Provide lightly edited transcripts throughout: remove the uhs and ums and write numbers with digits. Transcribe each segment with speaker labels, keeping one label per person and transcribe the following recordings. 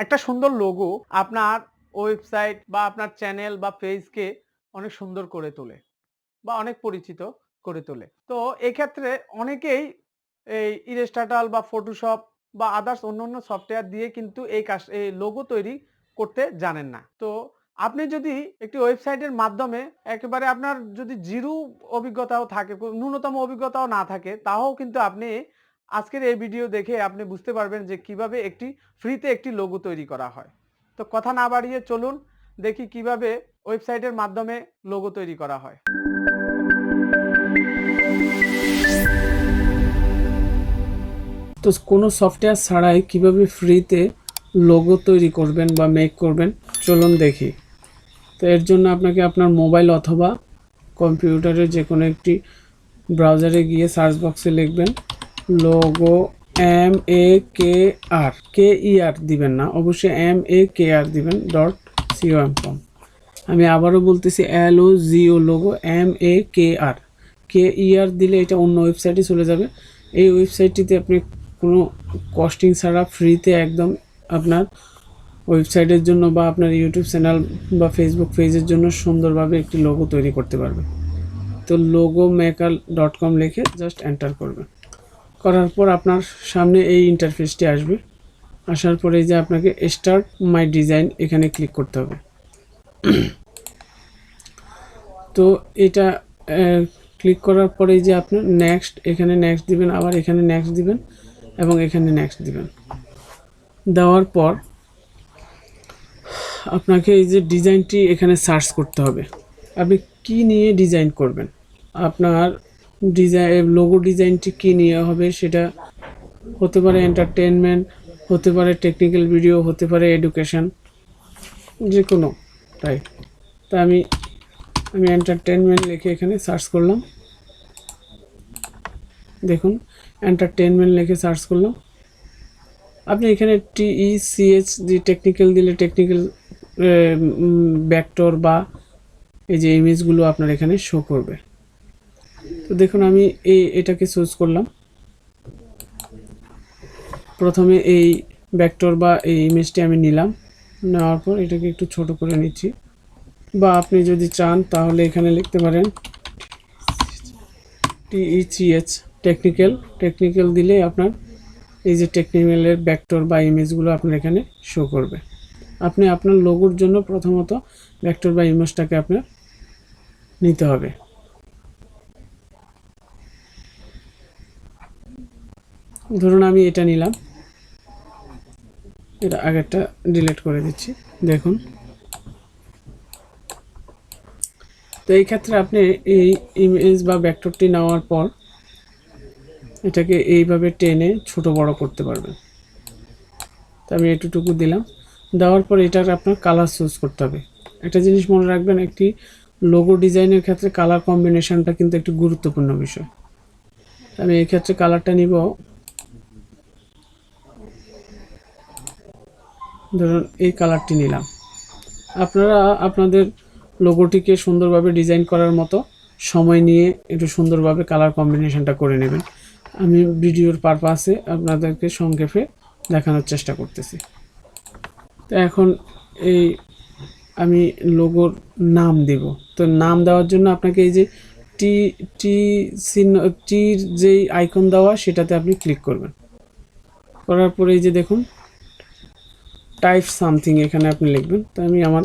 Speaker 1: একটা সুন্দর লোগো আপনার ওয়েবসাইট বা আপনার চ্যানেল বা পেজকে অনেক সুন্দর করে তোলে বা অনেক পরিচিত করে তোলে। তো এক্ষেত্রে অনেকেই এই ইলাস্ট্রেটর বা ফটোশপ বা আদার্স অন্যান্য সফটওয়্যার দিয়ে কিন্তু এই লোগো তৈরি করতে জানেন না। তো আপনি যদি একটি ওয়েবসাইটের মাধ্যমে একেবারে আপনার যদি জিরো অভিজ্ঞতাও থাকে, ন্যূনতম অভিজ্ঞতাও না থাকে, তাও কিন্তু আপনি আজকের এই ভিডিও দেখে আপনি বুঝতে পারবেন যে কিভাবে একটি ফ্রিতে একটি লোগো তৈরি করা হয়। তো কথা না বাড়িয়ে চলুন দেখি কিভাবে ওয়েবসাইটের মাধ্যমে লোগো তৈরি করা হয়।
Speaker 2: তো কোনো সফটওয়্যার ছাড়াই কিভাবে ফ্রিতে লোগো তৈরি করবেন বা মেক করবেন চলুন দেখি। তো এর জন্য আপনাকে আপনার মোবাইল অথবা কম্পিউটারের যে কোনো একটি ব্রাউজারে গিয়ে সার্চ বক্সে লিখবেন লোগো MAKR দিবেন না, অবশ্যই MAKR দিবেন .com। আমি আবারও বলতেছি LOGO লোগো MAKR দিলে এটা অন্য ওয়েবসাইটে চলে যাবে। এই ওয়েবসাইটটিতে আপনি কোনো কস্টিং ছাড়া ফ্রিতে একদম আপনার ওয়েবসাইটের জন্য বা আপনার ইউটিউব চ্যানেল বা ফেসবুক পেজের জন্য সুন্দরভাবে একটি লোগো তৈরি করতে পারবেন। তো logomaker.com লিখে জাস্ট এন্টার করবেন। করার পর আপনার সামনে এই ইন্টারফেসটি আসবে। আসার পরে যে আপনাকে স্টার্ট মাই ডিজাইন এখানে ক্লিক করতে হবে। তো এটা ক্লিক করার পরে যে আপনার নেক্সট, এখানে নেক্সট দিবেন, আবার এখানে নেক্সট দিবেন এবং এখানে নেক্সট দিবেন। দেওয়ার পর আপনাকে এই যে ডিজাইনটি এখানে সার্চ করতে হবে। আপনি কি নিয়ে ডিজাইন করবেন, আপনার লোগো ডিজাইনটি কি নিয়ে হবে, সেটা হতে পারে এন্টারটেনমেন্ট, হতে পারে টেকনিক্যাল ভিডিও, হতে পারে এডুকেশন, যে কোনো টাইপ। তা আমি এন্টারটেনমেন্ট লিখে এখানে সার্চ করলাম। দেখুন এন্টারটেনমেন্ট লিখে সার্চ করলাম। আপনি এখানে TECH যে টেকনিক্যাল দিলে টেকনিক্যাল ভেক্টর বা এই যে ইমেজগুলো আপনার এখানে শো করবে। তো দেখুন আমি এটাকে চুজ করলাম। প্রথমে এই ভেক্টর বা এই ইমেজটি আমি নিলাম, নেওয়ার পর এটাকে একটু ছোট করে নিচ্ছি। বা আপনি যদি চান তাহলে এখানে লিখতে পারেন TECH টেকনিক্যাল দিলে আপনার এই যে টেকনিক্যালের ভেক্টর বা ইমেজগুলো আপনার এখানে শো করবে। আপনি আপনার লোগোর জন্য প্রথমত ভেক্টর বা ইমেজটাকে আপনার নিতে হবে। ধরুন আমি এটা নিলাম, এটা আগেরটা ডিলিট করে দিচ্ছি। দেখুন তো এই ক্ষেত্রে আপনি এই ইমেজ বা ভেক্টরটি নেওয়ার পর এটাকে এইভাবে টেনে ছোট বড় করতে পারবেন। তো আমি এতটুকু দিলাম। দেওয়ার পর এটার আপনার কালার চুজ করতে হবে। একটা জিনিস মনে রাখবেন, একটি লোগো ডিজাইনের ক্ষেত্রে কালার কম্বিনেশনটা কিন্তু একটি গুরুত্বপূর্ণ বিষয়। আমি এই ক্ষেত্রে কালারটা নিব, ধরুন এই কালারটি নিলাম। আপনারা আপনাদের লোগোটিকে সুন্দরভাবে ডিজাইন করার মতো সময় নিয়ে একটু সুন্দরভাবে কালার কম্বিনেশনটা করে নেবেন। আমি ভিডিওর পারপাসে আপনাদেরকে সংক্ষেপে দেখানোর চেষ্টা করতেছি। তো এখন এই আমি লোগোর নাম দেব। তো নাম দেওয়ার জন্য আপনাকে এই যে টির যেই আইকন দেওয়া সেটাতে আপনি ক্লিক করবেন। করার পরে এই যে দেখুন টাইপ সামথিং এখানে আপনি লিখবেন। তো আমি আমার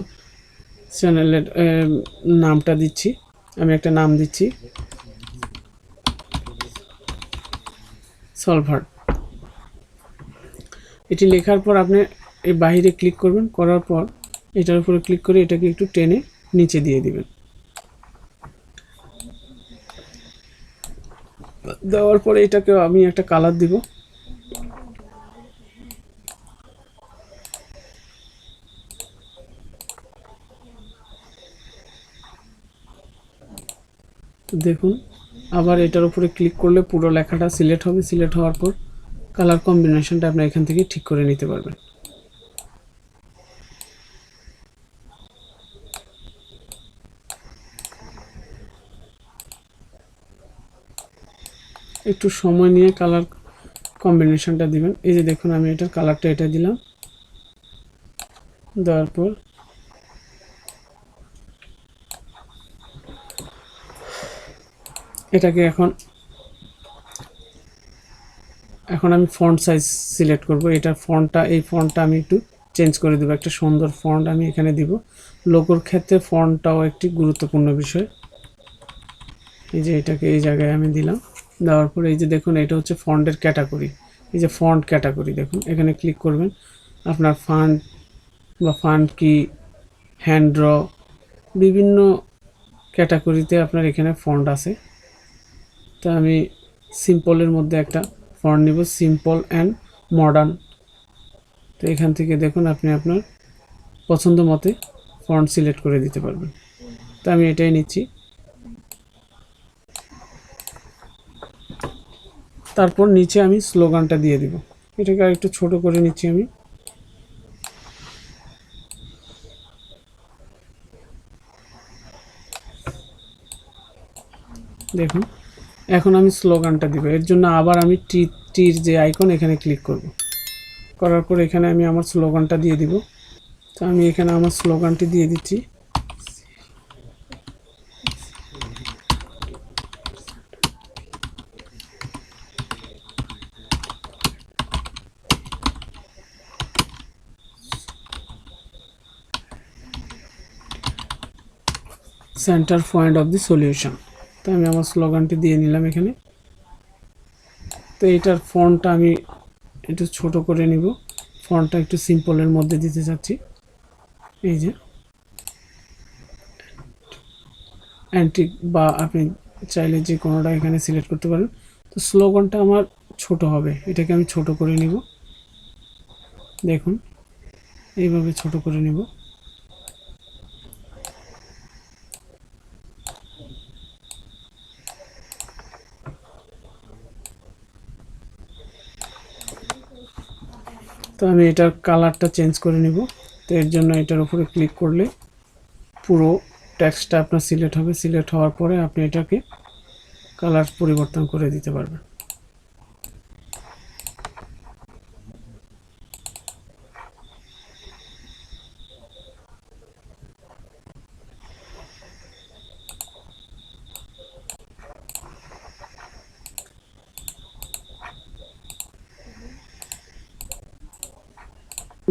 Speaker 2: চ্যানেলের নামটা দিচ্ছি, আমি একটা নাম দিচ্ছি সলভার। এটি লেখার পর আপনি এই বাইরে ক্লিক করবেন। করার পর এটার উপরে ক্লিক করে এটাকে একটু টেনে নিচে দিয়ে দিবেন। দেওয়ার পরে এটাকে আমি একটা কালার দিব। দেখুন আবার এটার উপরে ক্লিক করলে পুরো লেখাটা সিলেক্ট হবে। সিলেক্ট হওয়ার পর কালার কম্বিনেশনটা আপনি এখান থেকে ঠিক করে নিতে পারবেন। একটু সময় নিয়ে কালার কম্বিনেশনটা দিবেন। এই যে দেখুন আমি এটার কালারটা এটা দিলাম। দেওয়ার পর এটাকে এখন আমি ফন্ট সাইজ সিলেক্ট করব। এটার ফন্টটা, এই ফন্টটা আমি একটু চেঞ্জ করে দেবো, একটা সুন্দর ফন্ট আমি এখানে দিব। লোগোর ক্ষেত্রে ফন্টটাও একটি গুরুত্বপূর্ণ বিষয়। এই যে এটাকে এই জায়গায় আমি দিলাম, দেওয়ার পরে এই যে দেখুন এটা হচ্ছে ফন্টের ক্যাটাগরি। এই যে ফন্ট ক্যাটাগরি দেখুন, এখানে ক্লিক করবেন। আপনার ফান্ট বা ফান্ট কি, হ্যান্ড ড্র, বিভিন্ন ক্যাটাগরিতে আপনার এখানে ফন্ট আছে। তো আমি সিম্পলের মধ্যে একটা ফন্ট নিব, সিম্পল অ্যান্ড মডার্ন। তো এখান থেকে দেখুন আপনি আপনার পছন্দ মতে ফন্ট সিলেক্ট করে দিতে পারবেন। তো আমি এটাই নিচ্ছি। তারপর নিচে আমি স্লোগানটা দিয়ে দিব। এটাকে আর একটু ছোট করে নিচ্ছি আমি। দেখুন এখন আমি স্লোগানটা দিব। এর জন্য আবার আমি টির যে আইকন এখানে ক্লিক করব। করার পর এখানে আমি আমার স্লোগানটা দিয়ে দিব। তো আমি এখানে আমার স্লোগানটি দিয়ে দিচ্ছি। Centre point of the solution. তো আমি আমার স্লোগানটি দিয়ে নিলাম এখানে। তো এইটার ফন্টটা আমি একটু ছোট করে নিব, ফন্টটা একটু সিম্পলের মধ্যে দিতে চাচ্ছি। এই যে অ্যান্টিক বা আপনি চাইলে যে কোনোটা এখানে সিলেক্ট করতে পারেন। তো স্লোগানটা আমার ছোট হবে, এটাকে আমি ছোট করে নিব। দেখুন এইভাবে ছোট করে নিব। তো আমি এটার কালারটা চেঞ্জ করে নিব। তো এর জন্য এটার উপরে ক্লিক করলে পুরো টেক্সটটা আপনার সিলেক্ট হবে। সিলেক্ট হওয়ার পরে আপনি এটাকে কালার পরিবর্তন করে দিতে পারবেন।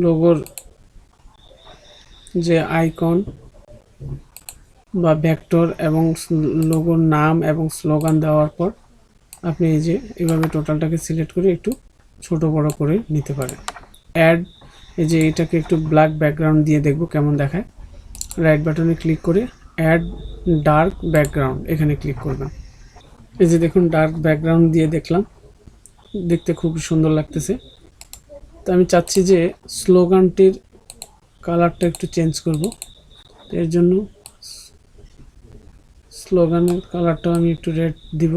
Speaker 2: লোগোর যে আইকন বা ভেক্টর এবং লোগোর নাম এবং স্লোগান দেওয়ার পর আপনি এই যে এভাবে টোটালটাকে সিলেক্ট করে একটু ছোট বড় করে নিতে পারেন। অ্যাড, এই যে এটাকে একটু ব্ল্যাক ব্যাকগ্রাউন্ড দিয়ে দেখব কেমন দেখায়। রাইট বাটনে ক্লিক করে অ্যাড ডার্ক ব্যাকগ্রাউন্ড এখানে ক্লিক করবেন। এই যে দেখুন ডার্ক ব্যাকগ্রাউন্ড দিয়ে দেখলাম, দেখতে খুব সুন্দর লাগতেছে। তো আমি চাচ্ছি যে স্লোগানটির কালারটা একটু চেঞ্জ করব। এর জন্য স্লোগানের কালারটা আমি একটু রেড দিব,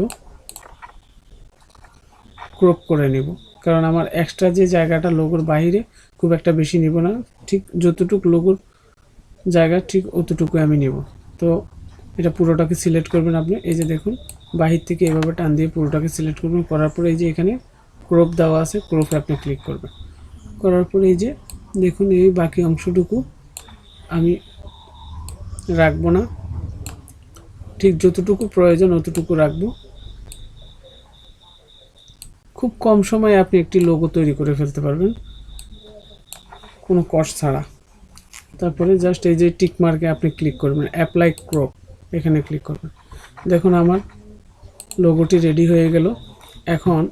Speaker 2: ক্রপ করে নেব। কারণ আমার এক্সট্রা যে জায়গাটা লোগোর বাইরে খুব একটা বেশি নিব না, ঠিক যতটুকু লোগোর জায়গা ঠিক অতটুকু আমি নেব। তো এটা পুরোটাকে সিলেক্ট করবেন আপনি। এই যে দেখুন বাহির থেকে এভাবে টান দিয়ে পুরোটাকে সিলেক্ট করবেন। করার পরে এই যে এখানে ক্রপ দেওয়া আছে, ক্রপে আপনি ক্লিক করবেন। করার পরে এই যে দেখুন এই বাকি অংশটুকু আমি রাখবো না, ঠিক যতটুকু প্রয়োজন অতটুকু রাখবো। খুব কম সময়ে আপনি একটি লোগো তৈরি করে ফেলতে পারবেন কোনো কষ্ট ছাড়া। তারপরে জাস্ট এই যে টিক মার্কে আপনি ক্লিক করবেন, অ্যাপ্লাই ক্রপ এখানে ক্লিক করবেন। দেখুন আমার লোগোটি রেডি হয়ে গেল। এখন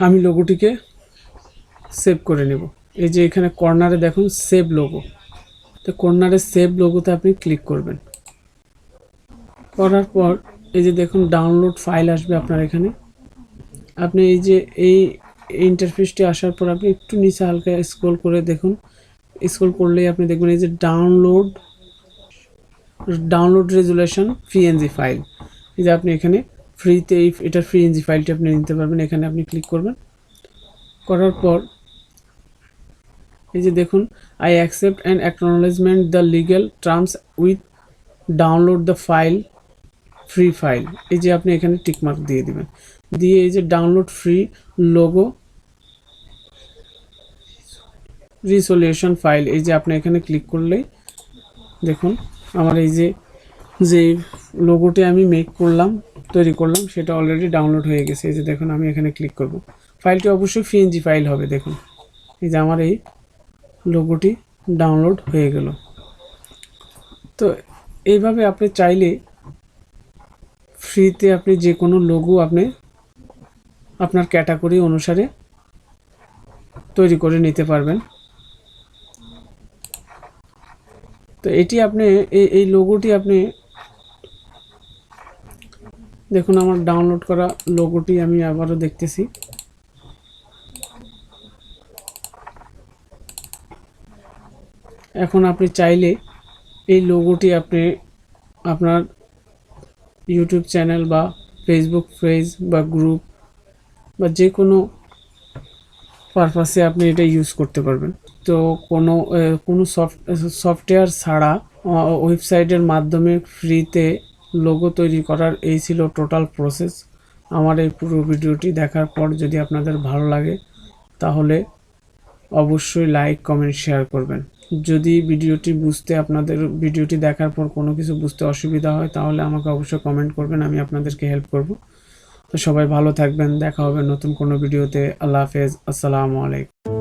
Speaker 2: আমি লোগোটিকে সেভ করে নেব। এই যে এখানে কর্নারে দেখুন সেভ লোগো, তো কর্নারে সেভ লোগোতে আপনি ক্লিক করবেন। করার পর এই যে দেখুন ডাউনলোড ফাইল আসবে আপনার এখানে। আপনি এই যে এই ইন্টারফেসটি আসার পর আপনি একটু নিচে হালকা স্ক্রল করে দেখুন, স্ক্রল করলেই আপনি দেখবেন এই যে ডাউনলোড রেজুলেশন পিএনজি ফাইল। এই যে আপনি এখানে ফ্রিতে এটার পিএনজি ফাইলটি আপনি নিতে পারবেন। এখানে আপনি ক্লিক করবেন। করার পর এই যে দেখুন I accept and acknowledgement the legal terms with download the file free file. এই যে আপনি এখানে টিকমার্ক দিয়ে দিবেন, দিয়ে এই যে download free logo resolution file, এই যে আপনি এখানে ক্লিক করলেই দেখুন আমার এই যে লোগোটি আমি মেক করলাম, তৈরি করলাম, সেটা অলরেডি ডাউনলোড হয়ে গেছে। এই যে দেখুন আমি এখানে ক্লিক করব, ফাইলটি অবশ্যই পিএনজি ফাইল হবে। দেখুন এই যে আমার এই লোগোটি ডাউনলোড হয়ে গেল। তো এইভাবে আপনি চাইলে ফ্রিতে আপনি যে কোনো লোগো আপনি আপনার ক্যাটাগরি অনুসারে তৈরি করে নিতে পারবেন। তো এটি আপনি এই লোগোটি আপনি দেখুন আমার ডাউনলোড করা লোগোটি আমি আবারও দেখতেছি। এখন আপনি চাইলে এই লোগোটি আপনি আপনার ইউটিউব চ্যানেল বা ফেসবুক পেজ বা গ্রুপ বা যে কোনো পারপাসে আপনি এটা ইউজ করতে পারবেন। তো কোনো সফটওয়্যার ছাড়া ওয়েবসাইটের মাধ্যমে ফ্রিতে লোগো তৈরি করার এই ছিল টোটাল প্রসেস। আমার এই পুরো ভিডিওটি দেখার পর যদি আপনাদের ভালো লাগে তাহলে অবশ্যই লাইক কমেন্ট শেয়ার করবেন। যদি আপনাদের ভিডিওটি দেখার পর কোনো কিছু বুঝতে অসুবিধা হয় তাহলে আমাকে অবশ্যই কমেন্ট করবেন, আমি আপনাদেরকে হেল্প করব। তো সবাই ভালো থাকবেন, দেখা হবে নতুন কোনো ভিডিওতে। আল্লাহ হাফেজ, আসসালামু আলাইকুম।